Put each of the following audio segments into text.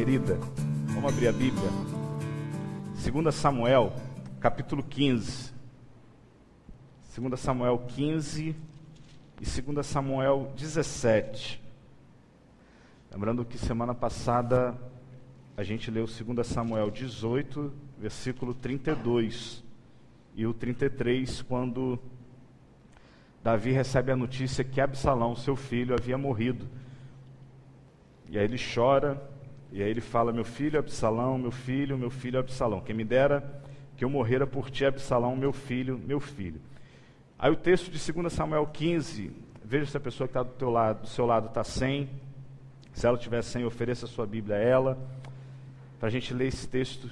querida, vamos abrir a Bíblia. 2 Samuel, capítulo 15. 2 Samuel 15 e 2 Samuel 17. Lembrando que semana passada a gente leu 2 Samuel 18, versículo 32 e o 33, quando Davi recebe a notícia que Absalão, seu filho, havia morrido. E aí ele chora, e aí ele fala: meu filho Absalão, meu filho Absalão, quem me dera que eu morrera por ti, Absalão, meu filho. Aí o texto de 2 Samuel 15, veja se a pessoa que está do seu lado está sem. Se ela estiver sem, ofereça a sua Bíblia a ela, para a gente ler esse texto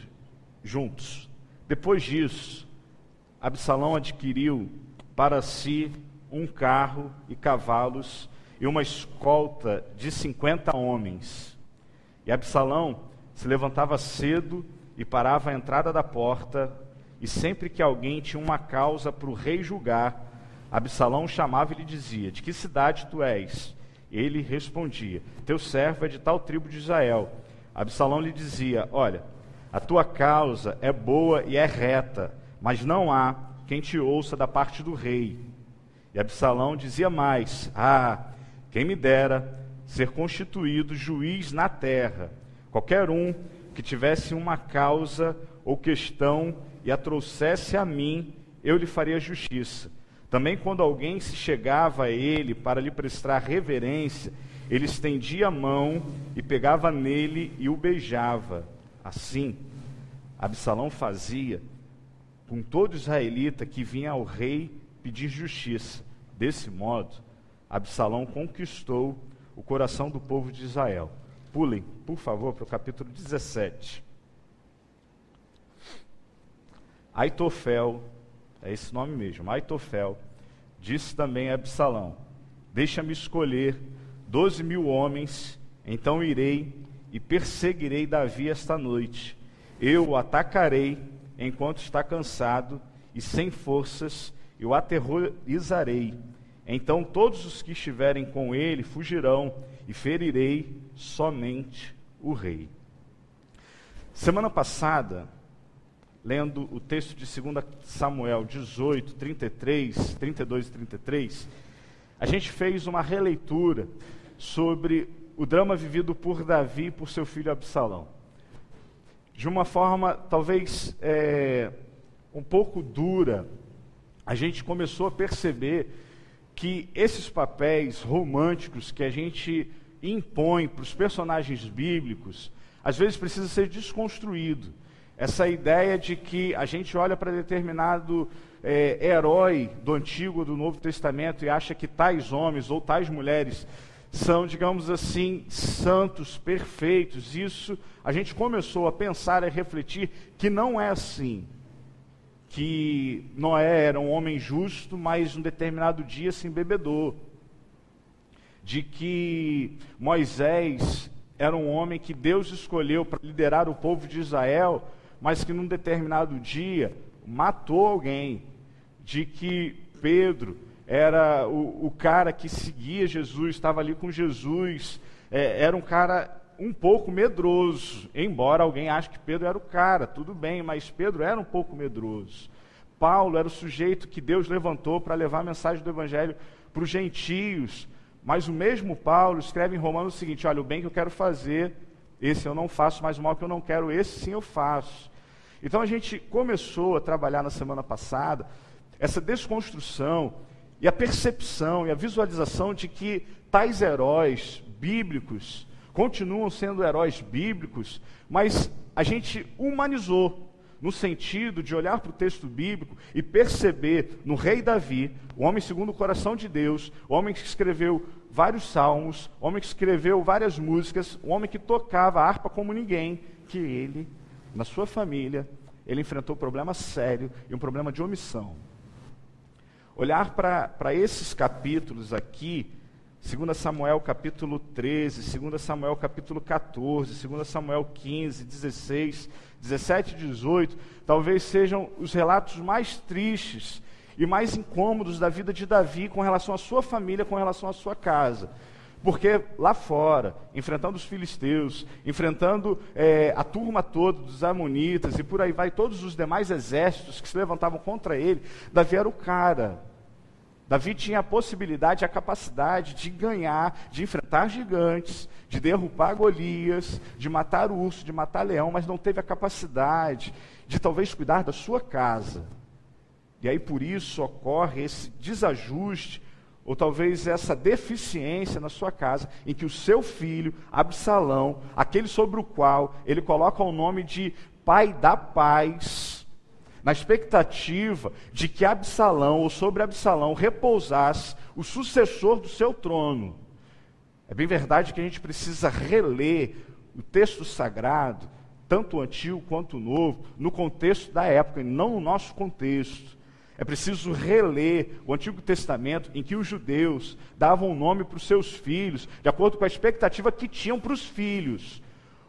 juntos. Depois disso, Absalão adquiriu para si um carro e cavalos e uma escolta de 50 homens. E Absalão se levantava cedo e parava à entrada da porta, e sempre que alguém tinha uma causa para o rei julgar, Absalão chamava e lhe dizia: de que cidade tu és? Ele respondia: teu servo é de tal tribo de Israel. Absalão lhe dizia: olha, a tua causa é boa e é reta, mas não há quem te ouça da parte do rei. E Absalão dizia mais: quem me dera ser constituído juiz na terra, qualquer um que tivesse uma causa ou questão e a trouxesse a mim, eu lhe faria justiça. Também quando alguém se chegava a ele para lhe prestar reverência, ele estendia a mão e pegava nele e o beijava. Assim, Absalão fazia com todo israelita que vinha ao rei pedir justiça. Desse modo, Absalão conquistou o coração do povo de Israel. Pulem, por favor, para o capítulo 17. Aitofel, é esse nome mesmo, Aitofel, disse também a Absalão: deixa-me escolher 12.000 homens, então irei e perseguirei Davi esta noite. Eu o atacarei enquanto está cansado e sem forças, e o aterrorizarei. Então todos os que estiverem com ele fugirão, e ferirei somente o rei. Semana passada, lendo o texto de 2 Samuel 18, 32 e 33, a gente fez uma releitura sobre o drama vivido por Davi e por seu filho Absalão. De uma forma talvez um pouco dura, a gente começou a perceber que esses papéis românticos que a gente impõe para os personagens bíblicos, às vezes precisa ser desconstruído. Essa ideia de que a gente olha para determinado herói do Antigo ou do Novo Testamento e acha que tais homens ou tais mulheres são, digamos assim, santos, perfeitos. Isso a gente começou a pensar e a refletir que não é assim. Que Noé era um homem justo, mas um determinado dia se embebedou. De que Moisés era um homem que Deus escolheu para liderar o povo de Israel, mas que num determinado dia matou alguém. De que Pedro era o cara que seguia Jesus, estava ali com Jesus, era um cara um pouco medroso, embora alguém ache que Pedro era o cara, tudo bem, mas Pedro era um pouco medroso. Paulo era o sujeito que Deus levantou para levar a mensagem do Evangelho para os gentios, mas o mesmo Paulo escreve em Romanos o seguinte: olha, o bem que eu quero fazer, esse eu não faço, mas o mal que eu não quero, esse sim eu faço. Então a gente começou a trabalhar na semana passada essa desconstrução e a percepção e a visualização de que tais heróis bíblicos continuam sendo heróis bíblicos, mas a gente humanizou, no sentido de olhar para o texto bíblico e perceber no rei Davi, o homem segundo o coração de Deus, o homem que escreveu vários salmos, o homem que escreveu várias músicas, o homem que tocava a harpa como ninguém, que ele, na sua família, ele enfrentou um problema sério e um problema de omissão. Olhar para esses capítulos aqui, 2 Samuel capítulo 13, 2 Samuel capítulo 14, 2 Samuel 15, 16, 17 e 18, talvez sejam os relatos mais tristes e mais incômodos da vida de Davi com relação à sua família, com relação à sua casa. Porque lá fora, enfrentando os filisteus, enfrentando a turma toda dos amonitas e por aí vai, todos os demais exércitos que se levantavam contra ele, Davi era o cara. Davi tinha a possibilidade, a capacidade de ganhar, de enfrentar gigantes, de derrubar Golias, de matar urso, de matar leão, mas não teve a capacidade de talvez cuidar da sua casa. E aí por isso ocorre esse desajuste, ou talvez essa deficiência na sua casa, em que o seu filho, Absalão, aquele sobre o qual ele coloca o nome de pai da paz, na expectativa de que Absalão, ou sobre Absalão, repousasse o sucessor do seu trono. É bem verdade que a gente precisa reler o texto sagrado, tanto o antigo quanto o novo, no contexto da época, e não no nosso contexto. É preciso reler o Antigo Testamento, em que os judeus davam nome para os seus filhos, de acordo com a expectativa que tinham para os filhos,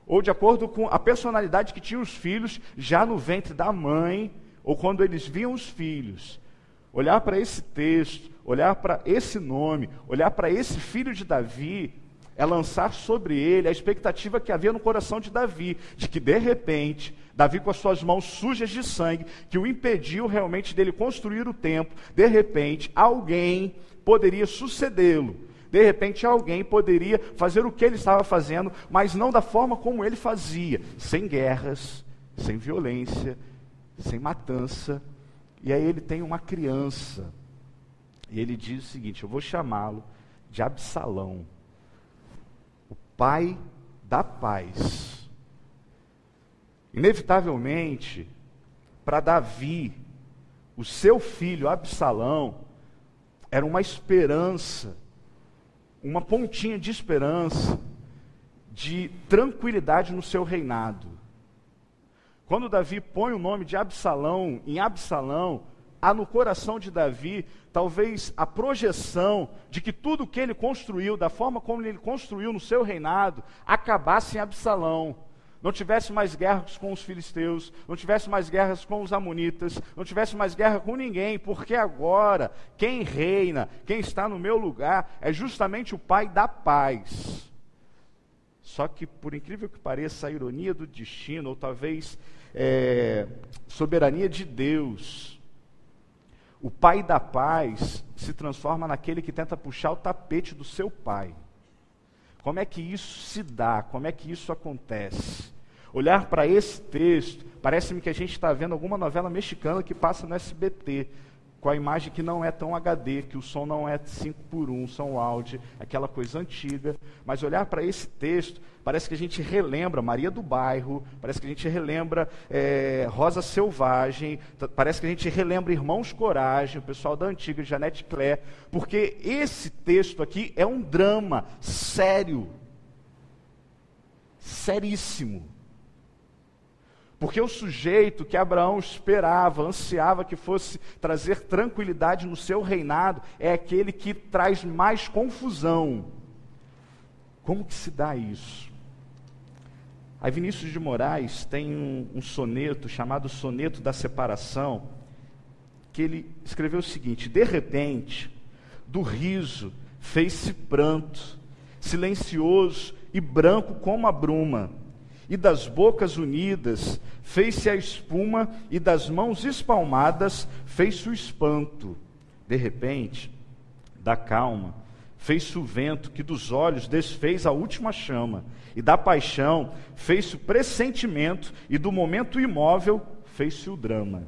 ou de acordo com a personalidade que tinham os filhos já no ventre da mãe, ou quando eles viam os filhos. Olhar para esse texto, olhar para esse nome, olhar para esse filho de Davi, é lançar sobre ele a expectativa que havia no coração de Davi, de que de repente, Davi com as suas mãos sujas de sangue, que o impediu realmente dele construir o templo, de repente alguém poderia sucedê-lo, de repente alguém poderia fazer o que ele estava fazendo, mas não da forma como ele fazia, sem guerras, sem violência, sem matança. E aí ele tem uma criança, e ele diz o seguinte: eu vou chamá-lo de Absalão, o pai da paz. Inevitavelmente, para Davi, o seu filho Absalão era uma esperança, uma pontinha de esperança, de tranquilidade no seu reinado. Quando Davi põe o nome de Absalão em Absalão, há no coração de Davi talvez a projeção de que tudo que ele construiu, da forma como ele construiu no seu reinado, acabasse em Absalão. Não tivesse mais guerras com os filisteus, não tivesse mais guerras com os amonitas, não tivesse mais guerra com ninguém, porque agora quem reina, quem está no meu lugar, é justamente o pai da paz. Só que, por incrível que pareça, a ironia do destino, ou talvez soberania de Deus, o pai da paz se transforma naquele que tenta puxar o tapete do seu pai. Como é que isso se dá? Como é que isso acontece? Olhar para esse texto, parece-me que a gente está vendo alguma novela mexicana que passa no SBT, com a imagem que não é tão HD, que o som não é 5:1, som áudio, aquela coisa antiga. Mas olhar para esse texto, parece que a gente relembra Maria do Bairro, parece que a gente relembra Rosa Selvagem, parece que a gente relembra Irmãos Coragem, o pessoal da antiga, Janete Claire, porque esse texto aqui é um drama sério, seríssimo. Porque o sujeito que Abraão esperava, ansiava que fosse trazer tranquilidade no seu reinado, é aquele que traz mais confusão. Como que se dá isso? Aí Vinícius de Moraes tem um soneto chamado Soneto da Separação, que ele escreveu o seguinte: de repente, do riso fez-se pranto, silencioso e branco como a bruma, e das bocas unidas fez-se a espuma, e das mãos espalmadas fez-se o espanto. De repente, da calma, fez-se o vento que dos olhos desfez a última chama, e da paixão fez-se o pressentimento, e do momento imóvel fez-se o drama.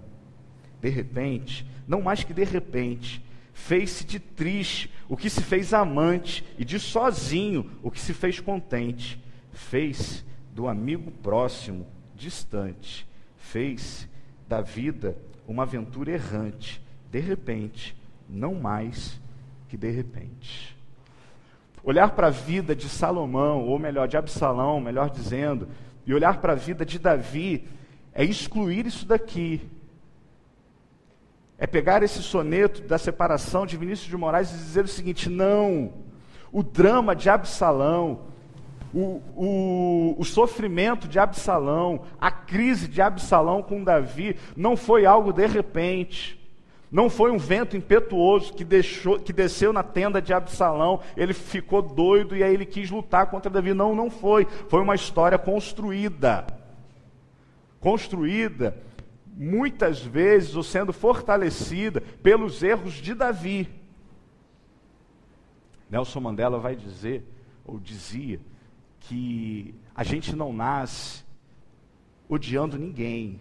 De repente, não mais que de repente, fez-se de triste o que se fez amante, e de sozinho o que se fez contente. Fez-se do amigo próximo, distante, fez da vida uma aventura errante, de repente, não mais que de repente. Olhar para a vida de Salomão, ou melhor, de Absalão, melhor dizendo, e olhar para a vida de Davi, é excluir isso daqui. É pegar esse soneto da separação de Vinícius de Moraes e dizer o seguinte: não, o drama de Absalão, o sofrimento de Absalão, a crise de Absalão com Davi, não foi algo de repente, Não foi um vento impetuoso que desceu na tenda de Absalão, ele ficou doido e aí ele quis lutar contra Davi. Não, não foi. Foi uma história construída. Construída, muitas vezes, ou sendo fortalecida pelos erros de Davi. Nelson Mandela vai dizer, ou dizia, que a gente não nasce odiando ninguém.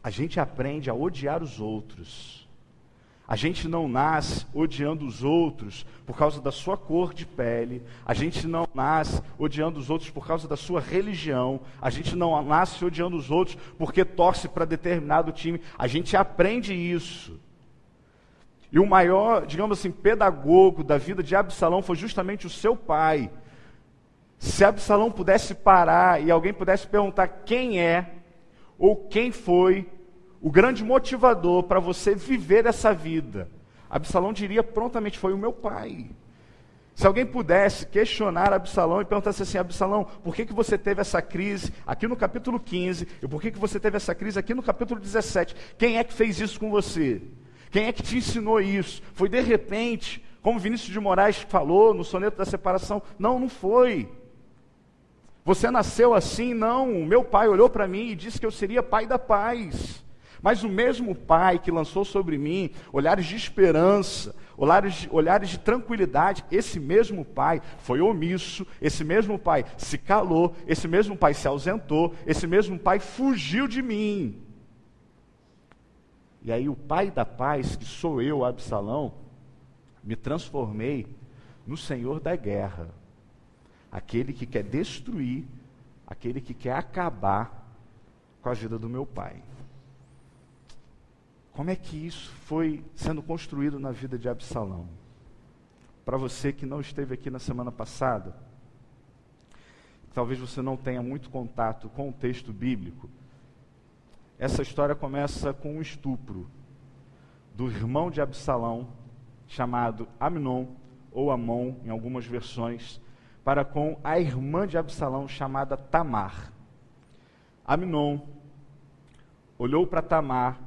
A gente aprende a odiar os outros. A gente não nasce odiando os outros por causa da sua cor de pele. A gente não nasce odiando os outros por causa da sua religião. A gente não nasce odiando os outros porque torce para determinado time. A gente aprende isso. E o maior, digamos assim, pedagogo da vida de Absalão foi justamente o seu pai. Se Absalão pudesse parar e alguém pudesse perguntar quem é ou quem foi o grande motivador para você viver essa vida, Absalão diria prontamente: foi o meu pai. Se alguém pudesse questionar Absalão e perguntasse assim: Absalão, por que você teve essa crise aqui no capítulo 15 e por que você teve essa crise aqui no capítulo 17? Quem é que fez isso com você? Quem é que te ensinou isso? Foi de repente, como Vinícius de Moraes falou no soneto da separação? Não, não foi. Você nasceu assim? Não. Meu pai olhou para mim e disse que eu seria pai da paz. Mas o mesmo pai que lançou sobre mim olhares de esperança, olhares de tranquilidade, esse mesmo pai foi omisso, esse mesmo pai se calou, esse mesmo pai se ausentou, esse mesmo pai fugiu de mim. E aí o pai da paz, que sou eu, Absalão, me transformei no Senhor da guerra. Aquele que quer destruir, aquele que quer acabar com a vida do meu pai. Como é que isso foi sendo construído na vida de Absalão? Para você que não esteve aqui na semana passada, talvez você não tenha muito contato com o texto bíblico, essa história começa com um estupro do irmão de Absalão, chamado Amnon, ou Amon, em algumas versões, para com a irmã de Absalão, chamada Tamar. Amnon olhou para Tamar,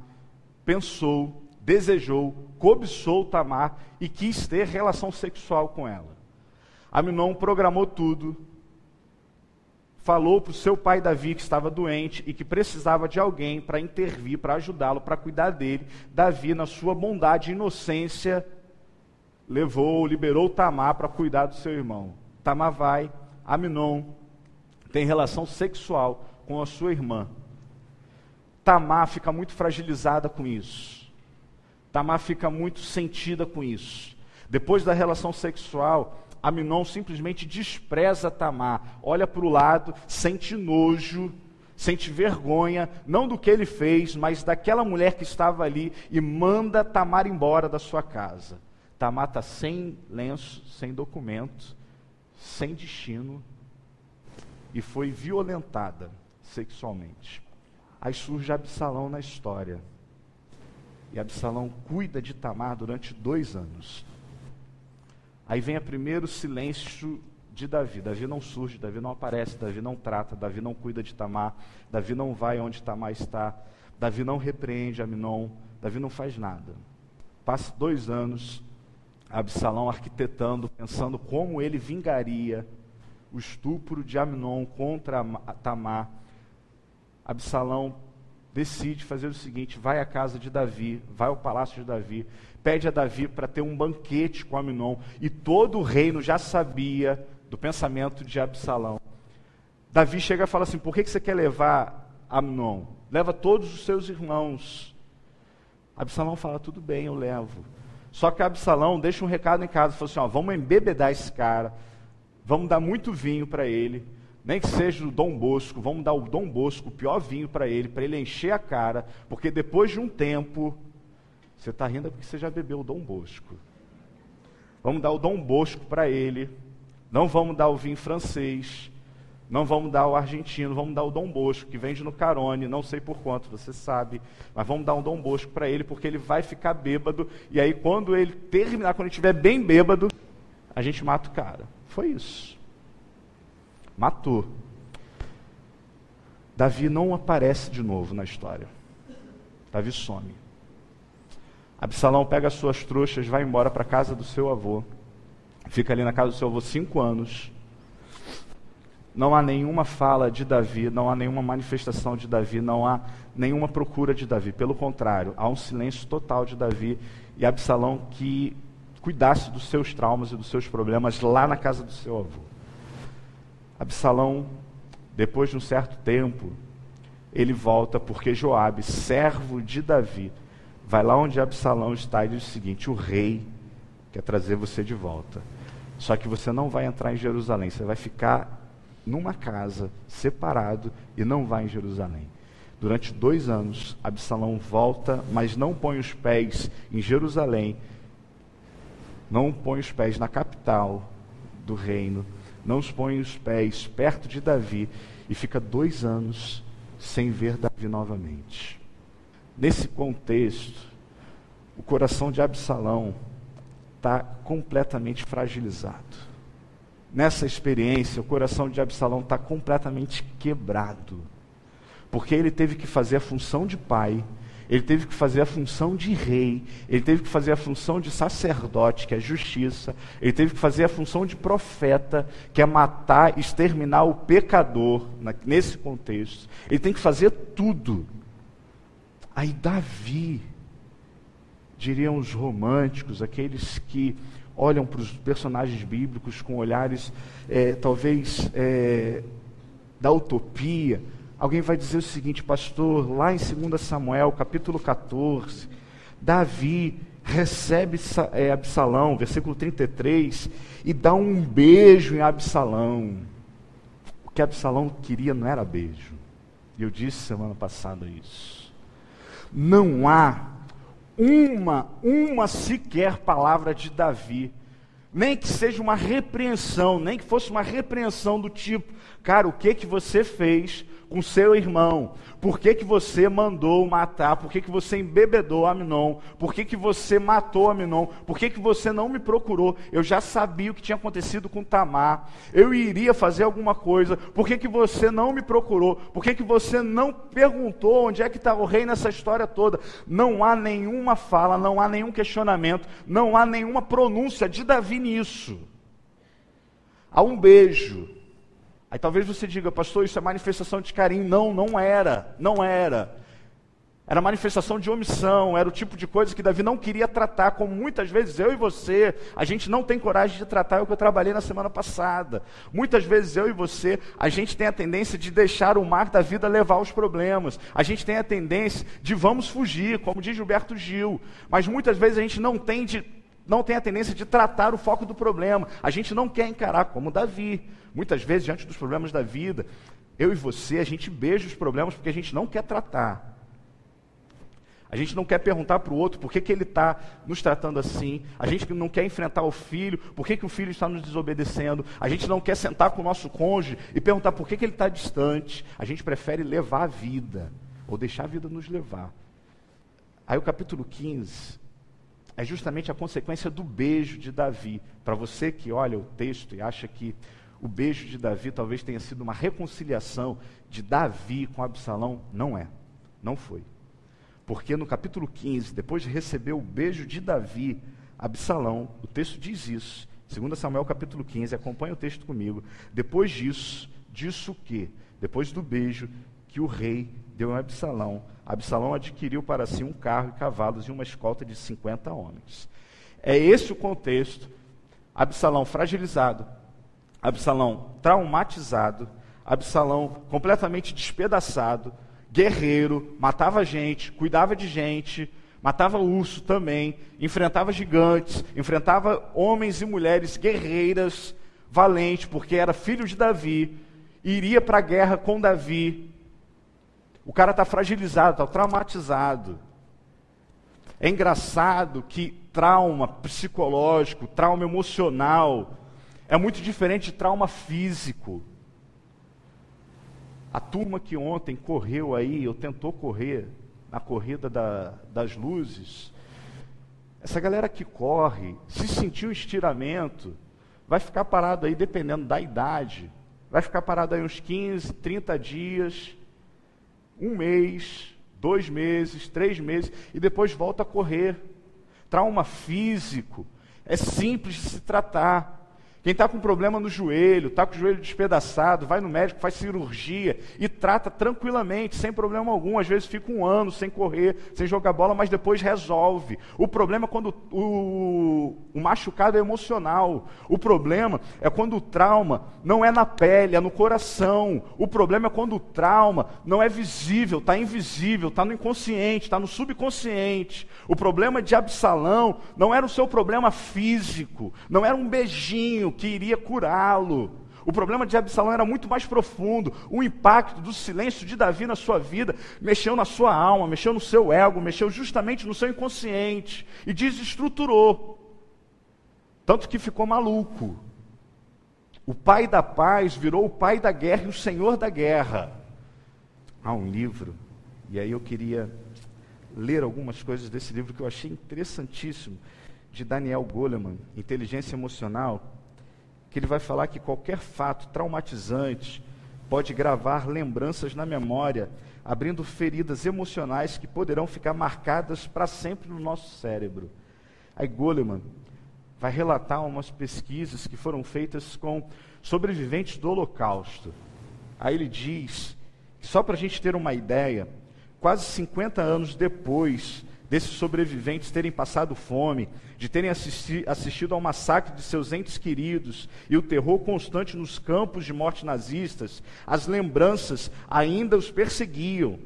pensou, desejou, cobiçou Tamar e quis ter relação sexual com ela. Amnon programou tudo, falou para o seu pai Davi que estava doente e que precisava de alguém para intervir, para ajudá-lo, para cuidar dele. Davi, na sua bondade e inocência, liberou Tamar para cuidar do seu irmão. Tamar vai, Amnon tem relação sexual com a sua irmã. Tamar fica muito fragilizada com isso. Tamar fica muito sentida com isso. Depois da relação sexual, Amnon simplesmente despreza Tamar, olha para o lado, sente nojo, sente vergonha, não do que ele fez, mas daquela mulher que estava ali, e manda Tamar embora da sua casa. Tamar está sem lenço, sem documento, sem destino, e foi violentada sexualmente. Aí surge Absalão na história. E Absalão cuida de Tamar durante 2 anos. Aí vem o primeiro silêncio de Davi. Davi não surge, Davi não aparece, Davi não trata, Davi não cuida de Tamar, Davi não vai onde Tamar está, Davi não repreende Amnon, Davi não faz nada. Passa 2 anos, Absalão arquitetando, pensando como ele vingaria o estupro de Amnon contra Tamar. Absalão decide fazer o seguinte: vai à casa de Davi, vai ao palácio de Davi, pede a Davi para ter um banquete com Amnon, e todo o reino já sabia do pensamento de Absalão. Davi chega e fala assim: por que você quer levar Amnon? Leva todos os seus irmãos. Absalão fala: tudo bem, eu levo. Só que Absalão deixa um recado em casa, fala assim: vamos embebedar esse cara, vamos dar muito vinho para ele, nem que seja o Dom Bosco, vamos dar o Dom Bosco, o pior vinho para ele encher a cara, porque depois de um tempo, você está rindo porque você já bebeu o Dom Bosco. Vamos dar o Dom Bosco para ele, não vamos dar o vinho francês, não vamos dar o argentino, vamos dar o Dom Bosco, que vende no Carone, não sei por quanto, você sabe, mas vamos dar um Dom Bosco para ele, porque ele vai ficar bêbado, e aí quando ele terminar, quando ele estiver bem bêbado, a gente mata o cara. Foi isso. Matou. Davi não aparece de novo na história. Davi some. Absalão pega as suas trouxas, vai embora para a casa do seu avô. Fica ali na casa do seu avô 5 anos. Não há nenhuma fala de Davi, não há nenhuma manifestação de Davi, não há nenhuma procura de Davi. Pelo contrário, há um silêncio total de Davi e Absalão que cuidasse dos seus traumas e dos seus problemas lá na casa do seu avô. Absalão, depois de um certo tempo, ele volta porque Joabe, servo de Davi, vai lá onde Absalão está e diz o seguinte: o rei quer trazer você de volta. Só que você não vai entrar em Jerusalém, você vai ficar numa casa, separado, e não vai em Jerusalém. Durante 2 anos, Absalão volta, mas não põe os pés em Jerusalém, não põe os pés na capital do reino, não põe os pés perto de Davi, e fica 2 anos sem ver Davi novamente. Nesse contexto, o coração de Absalão está completamente fragilizado. Nessa experiência, o coração de Absalão está completamente quebrado, porque ele teve que fazer a função de pai, ele teve que fazer a função de rei, ele teve que fazer a função de sacerdote, que é justiça, ele teve que fazer a função de profeta, que é matar, exterminar o pecador, nesse contexto. Ele tem que fazer tudo. Aí Davi, diriam os românticos, aqueles que olham para os personagens bíblicos com olhares, talvez, da utopia. Alguém vai dizer o seguinte: pastor, lá em 2 Samuel, capítulo 14, Davi recebe Absalão, versículo 33, e dá um beijo em Absalão. O que Absalão queria não era beijo. E eu disse semana passada isso. Não há uma sequer palavra de Davi, nem que seja uma repreensão, nem que fosse uma repreensão do tipo: cara, o que você fez com seu irmão? Por que você mandou matar? Por que você embebedou Amnon? Por que você matou Amnon? Por que você não me procurou? Eu já sabia o que tinha acontecido com Tamar. Eu iria fazer alguma coisa. Por que você não me procurou? Por que você não perguntou onde é que está o rei nessa história toda? Não há nenhuma fala, não há nenhum questionamento, não há nenhuma pronúncia de Davi nisso. Há um beijo. Aí talvez você diga: pastor, isso é manifestação de carinho. Não era. Era manifestação de omissão, era o tipo de coisa que Davi não queria tratar, como muitas vezes eu e você, a gente não tem coragem de tratar, é o que eu trabalhei na semana passada. Muitas vezes eu e você, a gente tem a tendência de deixar o mar da vida levar os problemas, a gente tem a tendência de vamos fugir, como diz Gilberto Gil, mas muitas vezes a gente não tem a tendência de tratar o foco do problema, a gente não quer encarar, como Davi. Muitas vezes, diante dos problemas da vida, eu e você, a gente beija os problemas porque a gente não quer tratar. A gente não quer perguntar para o outro por que ele está nos tratando assim. A gente não quer enfrentar o filho, por que o filho está nos desobedecendo. A gente não quer sentar com o nosso cônjuge e perguntar por que ele está distante. A gente prefere levar a vida, ou deixar a vida nos levar. Aí o capítulo 15 é justamente a consequência do beijo de Davi. Para você que olha o texto e acha que o beijo de Davi talvez tenha sido uma reconciliação de Davi com Absalão, não foi. Porque no capítulo 15, depois de receber o beijo de Davi, Absalão, o texto diz isso, 2 Samuel capítulo 15, acompanha o texto comigo. Depois disso o quê? Depois do beijo que o rei deu a Absalão, Absalão adquiriu para si um carro e cavalos e uma escolta de 50 homens. É esse o contexto. Absalão fragilizado, Absalão traumatizado, Absalão completamente despedaçado, guerreiro, matava gente, cuidava de gente, matava urso também, enfrentava gigantes, enfrentava homens e mulheres guerreiras, valentes, porque era filho de Davi, iria para a guerra com Davi. O cara está fragilizado, está traumatizado. É engraçado que trauma psicológico, trauma emocional, é muito diferente de trauma físico. A turma que ontem correu aí, ou tentou correr, na corrida das luzes, essa galera que corre, se sentiu estiramento, vai ficar parado aí, dependendo da idade, vai ficar parado aí uns 15, 30 dias, 1 mês, 2 meses, 3 meses, e depois volta a correr. Trauma físico é simples de se tratar. Quem está com problema no joelho, está com o joelho despedaçado, vai no médico, faz cirurgia e trata tranquilamente, sem problema algum. Às vezes fica 1 ano sem correr, sem jogar bola, mas depois resolve. O problema é quando o machucado é emocional. O problema é quando o trauma não é na pele, é no coração. O problema é quando o trauma não é visível, está invisível, está no inconsciente, está no subconsciente. O problema de Absalão não era o seu problema físico, não era um beijinho que iria curá-lo. O problema de Absalão era muito mais profundo. O impacto do silêncio de Davi na sua vida mexeu na sua alma, mexeu no seu ego, mexeu justamente no seu inconsciente e desestruturou. Tanto que ficou maluco. O pai da paz virou o pai da guerra e o senhor da guerra. Há um livro, e aí eu queria ler algumas coisas desse livro que eu achei interessantíssimo, de Daniel Goleman, Inteligência Emocional, que ele vai falar que qualquer fato traumatizante pode gravar lembranças na memória, abrindo feridas emocionais que poderão ficar marcadas para sempre no nosso cérebro. Aí Goleman vai relatar umas pesquisas que foram feitas com sobreviventes do Holocausto. Aí ele diz, só para a gente ter uma ideia, quase 50 anos depois desses sobreviventes terem passado fome, de terem assistido ao massacre de seus entes queridos e o terror constante nos campos de morte nazistas, as lembranças ainda os perseguiam.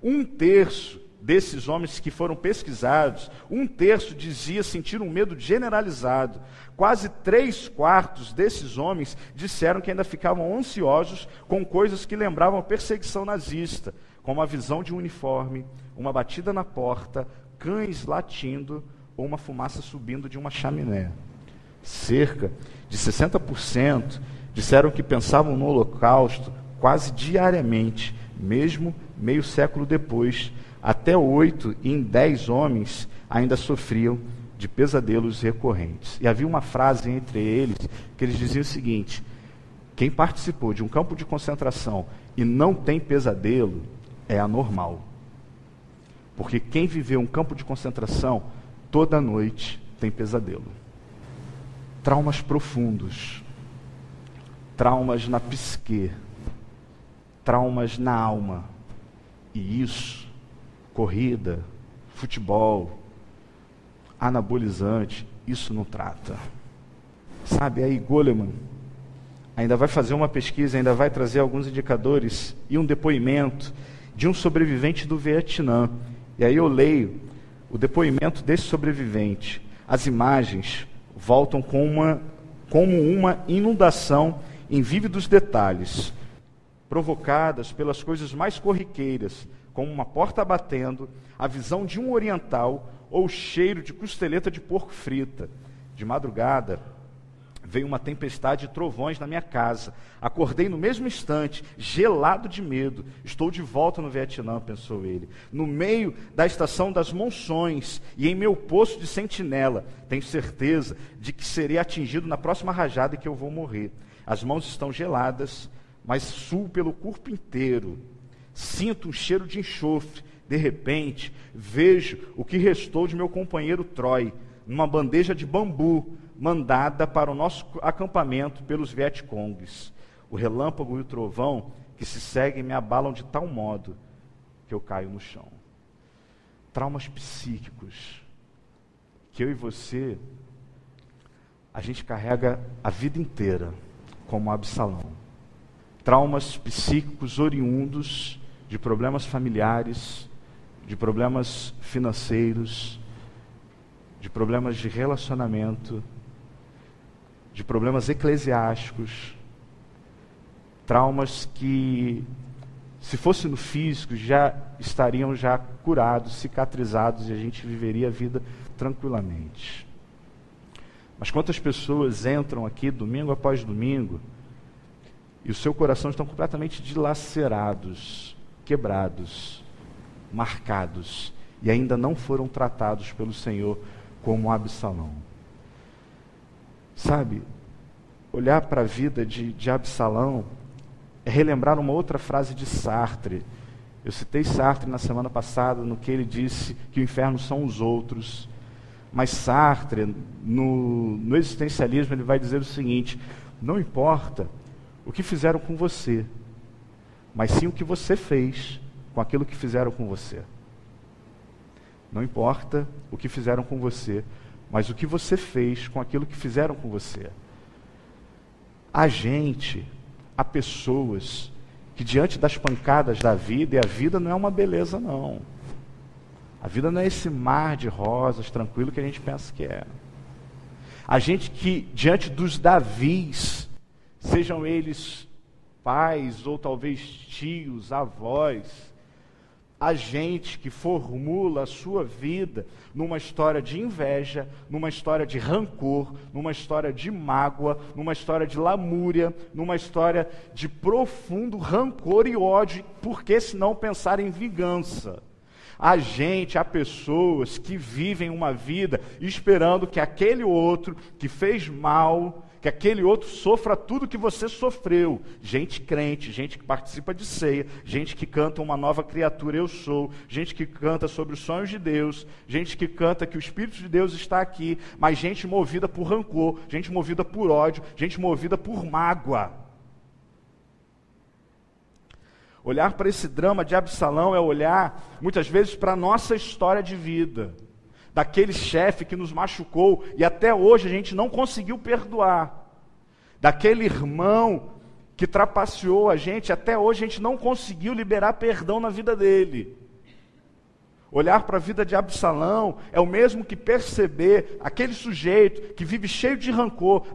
1/3 desses homens que foram pesquisados, 1/3 dizia sentir um medo generalizado. Quase 3/4 desses homens disseram que ainda ficavam ansiosos com coisas que lembravam a perseguição nazista, como a visão de um uniforme, uma batida na porta, cães latindo ou uma fumaça subindo de uma chaminé. Cerca de 60% disseram que pensavam no Holocausto quase diariamente, mesmo meio século depois. Até 8 em 10 homens ainda sofriam de pesadelos recorrentes. E havia uma frase entre eles que eles diziam o seguinte: quem participou de um campo de concentração e não tem pesadelo é anormal. Porque quem viveu um campo de concentração, toda noite tem pesadelo. Traumas profundos, traumas na psique, traumas na alma. E isso, corrida, futebol, anabolizante, isso não trata. Sabe, aí Goleman ainda vai fazer uma pesquisa, ainda vai trazer alguns indicadores e um depoimento de um sobrevivente do Vietnã. E aí eu leio o depoimento desse sobrevivente. As imagens voltam como uma inundação em vívidos detalhes, provocadas pelas coisas mais corriqueiras, como uma porta batendo, a visão de um oriental ou o cheiro de costeleta de porco frita. De madrugada, veio uma tempestade de trovões na minha casa. Acordei no mesmo instante, gelado de medo. Estou de volta no Vietnã, pensou ele. No meio da estação das monções e em meu posto de sentinela. Tenho certeza de que serei atingido na próxima rajada e que eu vou morrer. As mãos estão geladas, mas suo pelo corpo inteiro. Sinto um cheiro de enxofre. De repente, vejo o que restou de meu companheiro Troy, numa bandeja de bambu, mandada para o nosso acampamento pelos Vietcongs. O relâmpago e o trovão que se seguem me abalam de tal modo que eu caio no chão. Traumas psíquicos que eu e você, a gente carrega a vida inteira como Absalão. Traumas psíquicos oriundos de problemas familiares, de problemas financeiros, de problemas de relacionamento, de problemas eclesiásticos, traumas que, se fosse no físico, já estariam já curados, cicatrizados, e a gente viveria a vida tranquilamente. Mas quantas pessoas entram aqui domingo após domingo e o seu coração estão completamente dilacerados, quebrados, marcados, e ainda não foram tratados pelo Senhor como Absalão. Sabe, olhar para a vida de Absalão é relembrar uma outra frase de Sartre. Eu citei Sartre na semana passada, no que ele disse que o inferno são os outros. Mas Sartre, no existencialismo, ele vai dizer o seguinte: não importa o que fizeram com você, mas sim o que você fez com aquilo que fizeram com você. Não importa o que fizeram com você, mas o que você fez com aquilo que fizeram com você. Há pessoas que diante das pancadas da vida, e a vida não é uma beleza não. A vida não é esse mar de rosas tranquilo que a gente pensa que é. A gente que diante dos Davis, sejam eles pais ou talvez tios, avós, a gente que formula a sua vida numa história de inveja, numa história de rancor, numa história de mágoa, numa história de lamúria, numa história de profundo rancor e ódio, porque senão pensar em vingança. Há pessoas que vivem uma vida esperando que aquele outro que fez mal, que aquele outro sofra tudo que você sofreu. Gente crente, gente que participa de ceia, gente que canta uma nova criatura eu sou, gente que canta sobre os sonhos de Deus, gente que canta que o Espírito de Deus está aqui, mas gente movida por rancor, gente movida por ódio, gente movida por mágoa. Olhar para esse drama de Absalão é olhar, muitas vezes, para a nossa história de vida. Daquele chefe que nos machucou e até hoje a gente não conseguiu perdoar. Daquele irmão que trapaceou a gente, até hoje a gente não conseguiu liberar perdão na vida dele. Olhar para a vida de Absalão é o mesmo que perceber aquele sujeito que vive cheio de rancor,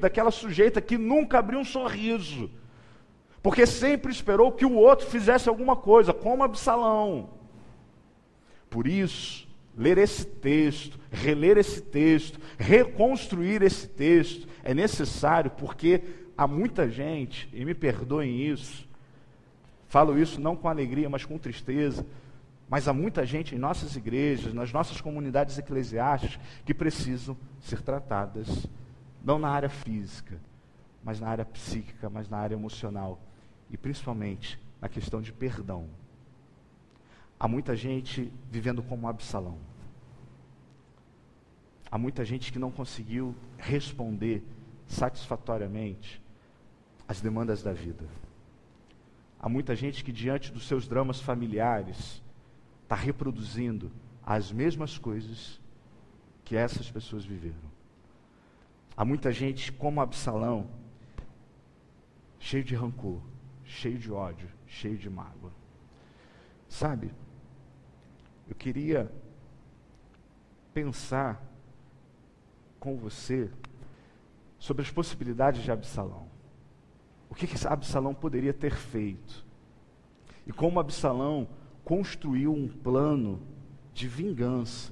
daquela sujeita que nunca abriu um sorriso. Porque sempre esperou que o outro fizesse alguma coisa, como Absalão. Por isso, ler esse texto, reler esse texto, reconstruir esse texto, é necessário porque há muita gente, e me perdoem isso, falo isso não com alegria, mas com tristeza, mas há muita gente em nossas igrejas, nas nossas comunidades eclesiásticas, que precisam ser tratadas, não na área física, mas na área psíquica, mas na área emocional. E principalmente na questão de perdão. Há muita gente vivendo como Absalão. Há muita gente que não conseguiu responder satisfatoriamente às demandas da vida. Há muita gente que diante dos seus dramas familiares está reproduzindo as mesmas coisas que essas pessoas viveram. Há muita gente como Absalão, cheio de rancor, cheio de ódio, cheio de mágoa. Sabe, eu queria pensar com você sobre as possibilidades de Absalão. O que Absalão poderia ter feito? E como Absalão construiu um plano de vingança.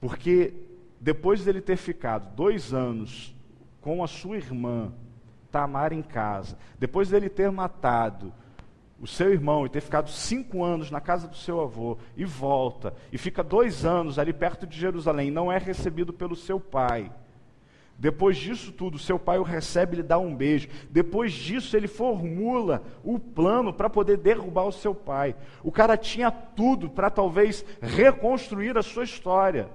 Porque depois dele ter ficado 2 anos com a sua irmã, Tamar, em casa, depois dele ter matado o seu irmão e ter ficado 5 anos na casa do seu avô, e volta, e fica 2 anos ali perto de Jerusalém, não é recebido pelo seu pai. Depois disso tudo, seu pai o recebe e lhe dá um beijo. Depois disso, ele formula o plano para poder derrubar o seu pai. O cara tinha tudo para talvez reconstruir a sua história.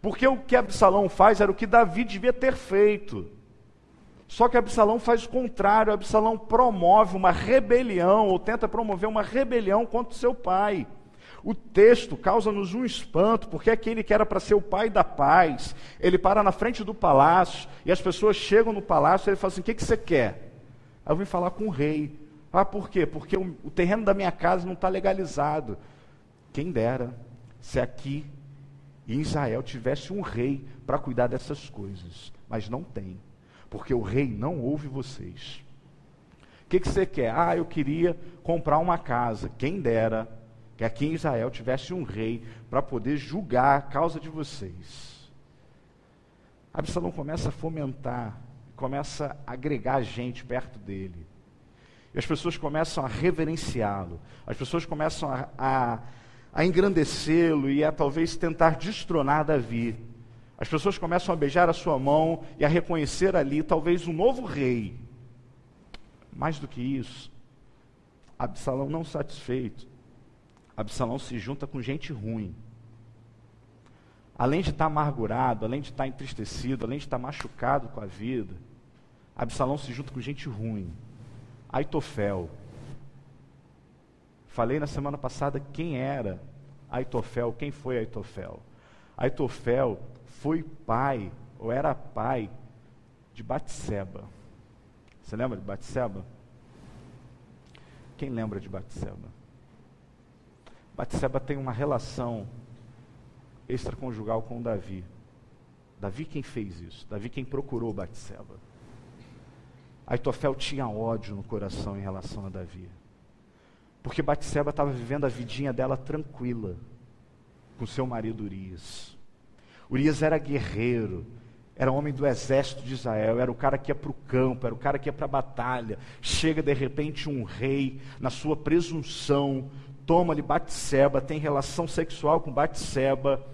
Porque o que Absalão faz era o que Davi devia ter feito. Só que Absalão faz o contrário. Absalão promove uma rebelião, ou tenta promover uma rebelião contra o seu pai. O texto causa-nos um espanto, porque aquele que era para ser o pai da paz, ele para na frente do palácio, e as pessoas chegam no palácio, e ele fala assim: o que você quer? Aí eu vim falar com o rei. Ah, por quê? Porque o terreno da minha casa não está legalizado. Quem dera se aqui em Israel tivesse um rei para cuidar dessas coisas, mas não tem. Porque o rei não ouve vocês. O que você quer? Ah, eu queria comprar uma casa. Quem dera que aqui em Israel tivesse um rei para poder julgar a causa de vocês. Absalão começa a fomentar, começa a agregar gente perto dele. E as pessoas começam a reverenciá-lo. As pessoas começam a engrandecê-lo e a talvez tentar destronar Davi. As pessoas começam a beijar a sua mão e a reconhecer ali talvez um novo rei. Mais do que isso, Absalão não satisfeito, Absalão se junta com gente ruim. além de estar amargurado, além de estar entristecido, além de estar machucado com a vida, Absalão se junta com gente ruim. Aitofel. Falei na semana passada quem era Aitofel, quem foi Aitofel. Aitofel foi pai, ou era pai, de Batseba. Você lembra de Batseba? Quem lembra de Batseba? Batseba tem uma relação extraconjugal com Davi. Davi quem fez isso? Davi quem procurou Batseba. Aitofel tinha ódio no coração em relação a Davi. Porque Batseba estava vivendo a vidinha dela tranquila com seu marido Urias. Urias era guerreiro, era homem do exército de Israel, era o cara que ia para o campo, era o cara que ia para a batalha. Chega de repente um rei, na sua presunção, toma-lhe Batseba, tem relação sexual com Batseba,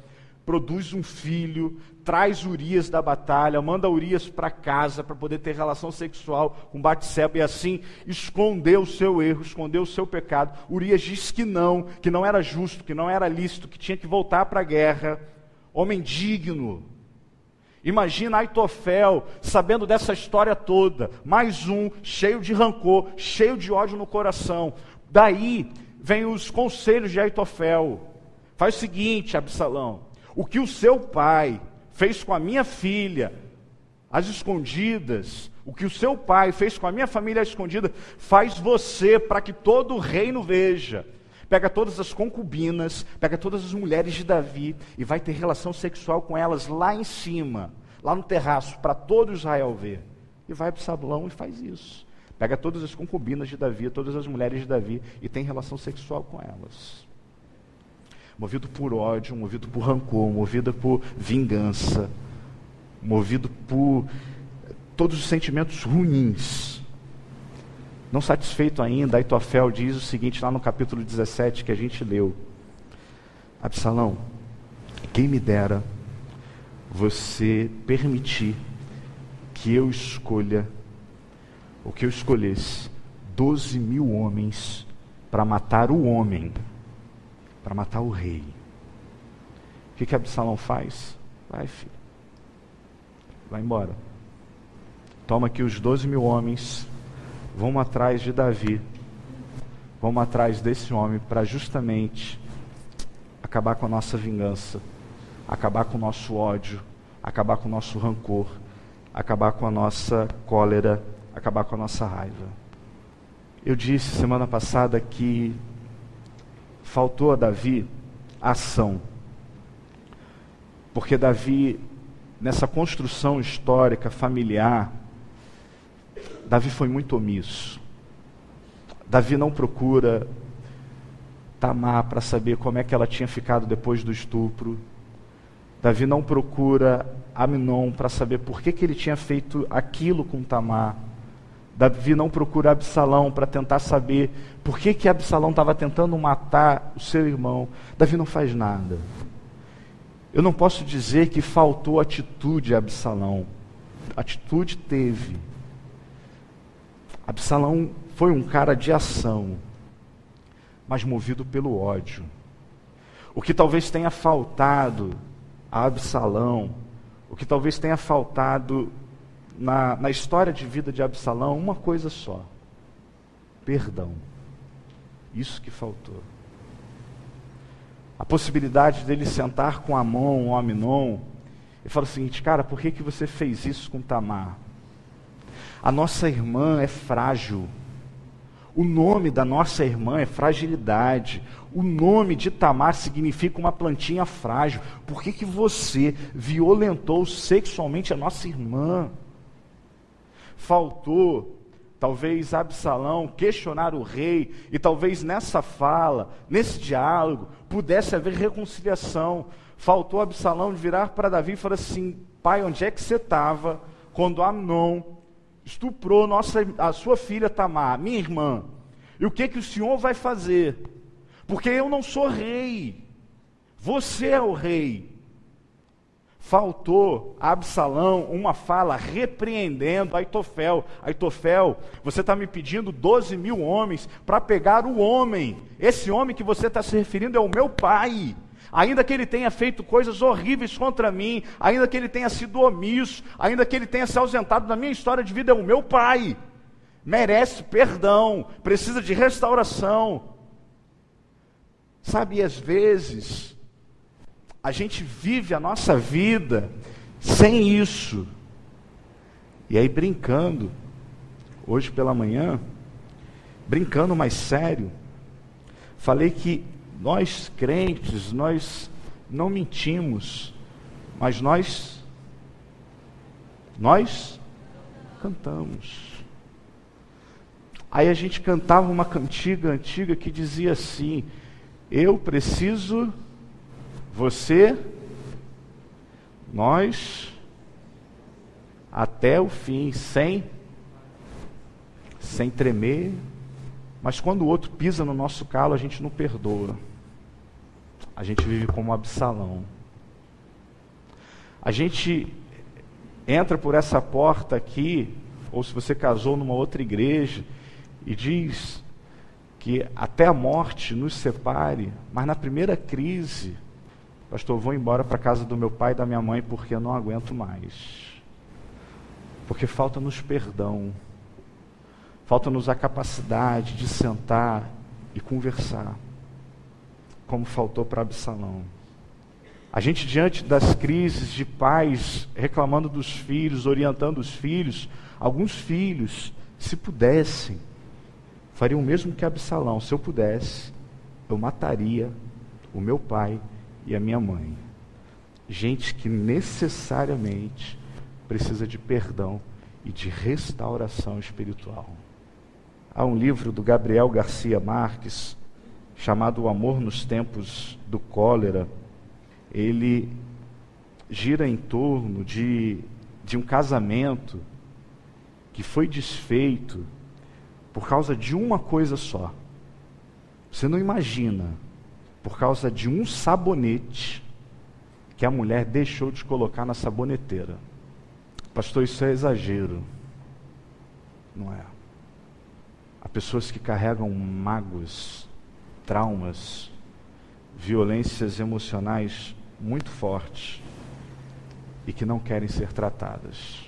produz um filho, traz Urias da batalha, manda Urias para casa para poder ter relação sexual com Batseba e assim escondeu o seu erro, escondeu o seu pecado. Urias disse que não era justo, que não era lícito, que tinha que voltar para a guerra. Homem digno. Imagina Aitofel sabendo dessa história toda, mais um, cheio de rancor, cheio de ódio no coração. Daí vem os conselhos de Aitofel. Faz o seguinte, Absalão, o que o seu pai fez com a minha filha, às escondidas, o que o seu pai fez com a minha família às escondidas, faz você para que todo o reino veja. Pega todas as concubinas, pega todas as mulheres de Davi e vai ter relação sexual com elas lá em cima, lá no terraço, para todo Israel ver. E vai para Absalão e faz isso. Pega todas as concubinas de Davi, todas as mulheres de Davi e tem relação sexual com elas. Movido por ódio, movido por rancor, movido por vingança, movido por todos os sentimentos ruins. Não satisfeito ainda, Aitofel diz o seguinte lá no capítulo 17 que a gente leu. Absalão, quem me dera você permitir que eu escolha, ou que eu escolhesse 12.000 homens para matar o homem, para matar o rei. O que Absalão faz? Vai, filho. Vai embora. Toma aqui os 12.000 homens, vamos atrás de Davi, vamos atrás desse homem para justamente acabar com a nossa vingança, acabar com o nosso ódio, acabar com o nosso rancor, acabar com a nossa cólera, acabar com a nossa raiva. Eu disse semana passada que faltou a Davi ação. Porque Davi, nessa construção histórica, familiar, Davi foi muito omisso. Davi não procura Tamar para saber como é que ela tinha ficado depois do estupro. Davi não procura Amnon para saber por que ele tinha feito aquilo com Tamar. Davi não procura Absalão para tentar saber por que Absalão estava tentando matar o seu irmão. Davi não faz nada. Eu não posso dizer que faltou atitude a Absalão. Atitude teve. Absalão foi um cara de ação, mas movido pelo ódio. O que talvez tenha faltado a Absalão, o que talvez tenha faltado na história de vida de Absalão, uma coisa só: perdão. Isso que faltou. A possibilidade dele sentar com Amon ou Amnon e falar o seguinte: cara, por que você fez isso com Tamar? A nossa irmã é frágil. O nome da nossa irmã é fragilidade. O nome de Tamar significa uma plantinha frágil. Por que você violentou sexualmente a nossa irmã? Faltou, talvez, Absalão questionar o rei, e talvez nessa fala, nesse diálogo, pudesse haver reconciliação. Faltou Absalão de virar para Davi e falar assim: pai, onde é que você estava quando Amnon estuprou a sua filha Tamar, minha irmã? E o que o senhor vai fazer? Porque eu não sou rei, você é o rei. Faltou a Absalão uma fala repreendendo Aitofel. Aitofel, você está me pedindo 12.000 homens para pegar o homem. Esse homem que você está se referindo é o meu pai. ainda que ele tenha feito coisas horríveis contra mim, ainda que ele tenha sido omisso, ainda que ele tenha se ausentado da minha história de vida, é o meu pai, merece perdão, precisa de restauração. Sabe, às vezes, a gente vive a nossa vida sem isso. E aí, brincando, hoje pela manhã, brincando mais sério, falei que nós crentes, nós não mentimos, mas nós cantamos. Aí a gente cantava uma cantiga antiga que dizia assim: eu preciso, você, nós, até o fim, sem tremer. Mas quando o outro pisa no nosso calo, a gente não perdoa. A gente vive como Absalão. A gente entra por essa porta aqui, ou se você casou numa outra igreja, e diz que até a morte nos separe, mas na primeira crise, pastor, vou embora para a casa do meu pai e da minha mãe porque eu não aguento mais. Porque falta-nos perdão. Falta-nos a capacidade de sentar e conversar, como faltou para Absalão. A gente, diante das crises de pais reclamando dos filhos, orientando os filhos, alguns filhos, se pudessem, fariam o mesmo que Absalão. Se eu pudesse, eu mataria o meu pai e a minha mãe. Gente que necessariamente precisa de perdão e de restauração espiritual. Há um livro do Gabriel Garcia Marques, chamado O Amor nos Tempos do Cólera. Ele gira em torno de um casamento que foi desfeito por causa de uma coisa só. Você não imagina, por causa de um sabonete que a mulher deixou de colocar na saboneteira. Pastor, isso é exagero. Não é? Há pessoas que carregam mágoas, traumas, violências emocionais muito fortes e que não querem ser tratadas.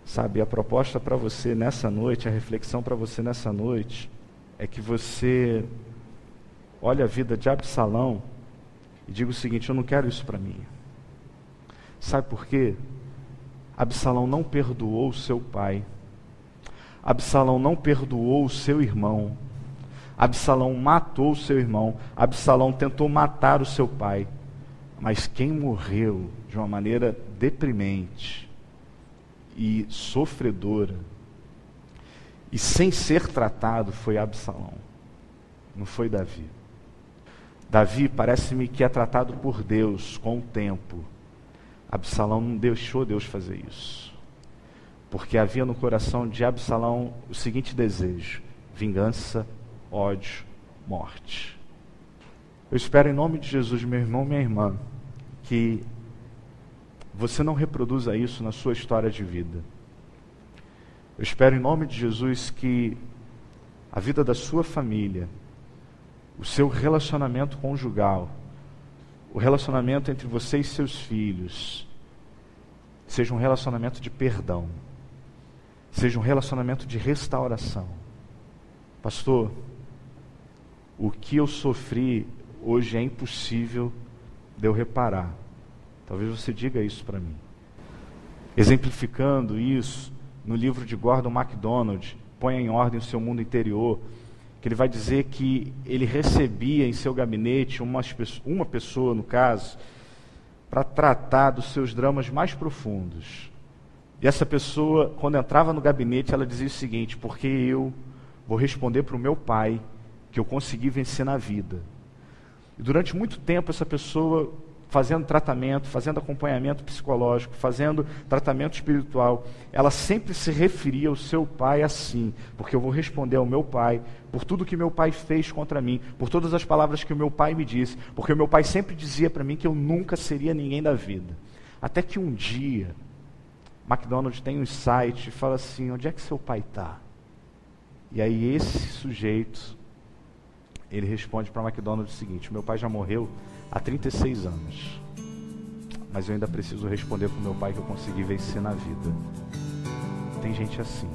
Sabe, a proposta para você nessa noite, a reflexão para você nessa noite, é que você olhe a vida de Absalão e diga o seguinte: eu não quero isso para mim. Sabe por quê? Absalão não perdoou o seu pai. Absalão não perdoou o seu irmão. Absalão matou o seu irmão. Absalão tentou matar o seu pai. Mas quem morreu de uma maneira deprimente e sofredora e sem ser tratado foi Absalão, não foi Davi. Davi parece-me que é tratado por Deus com o tempo. Absalão não deixou Deus fazer isso, porque havia no coração de Absalão o seguinte desejo: vingança, ódio, morte. Eu espero em nome de Jesus, meu irmão, minha irmã, que você não reproduza isso na sua história de vida. Eu espero em nome de Jesus que a vida da sua família, o seu relacionamento conjugal, o relacionamento entre você e seus filhos, seja um relacionamento de perdão, seja um relacionamento de restauração. Pastor, o que eu sofri hoje é impossível de eu reparar. Talvez você diga isso para mim. Exemplificando isso, no livro de Gordon MacDonald, Ponha em Ordem o Seu Mundo Interior, que ele vai dizer que ele recebia em seu gabinete uma pessoa, no caso, para tratar dos seus dramas mais profundos. E essa pessoa, quando entrava no gabinete, ela dizia o seguinte: porque eu vou responder para o meu pai que eu consegui vencer na vida. E durante muito tempo essa pessoa, fazendo tratamento, fazendo acompanhamento psicológico, fazendo tratamento espiritual, ela sempre se referia ao seu pai assim: porque eu vou responder ao meu pai por tudo que meu pai fez contra mim, por todas as palavras que o meu pai me disse, porque o meu pai sempre dizia para mim que eu nunca seria ninguém da vida. Até que um dia, MacDonald tem um insight e fala assim: onde é que seu pai está? E aí esse sujeito Ele responde para McDonald o seguinte: meu pai já morreu há 36 anos, mas eu ainda preciso responder para o meu pai que eu consegui vencer na vida. Tem gente assim.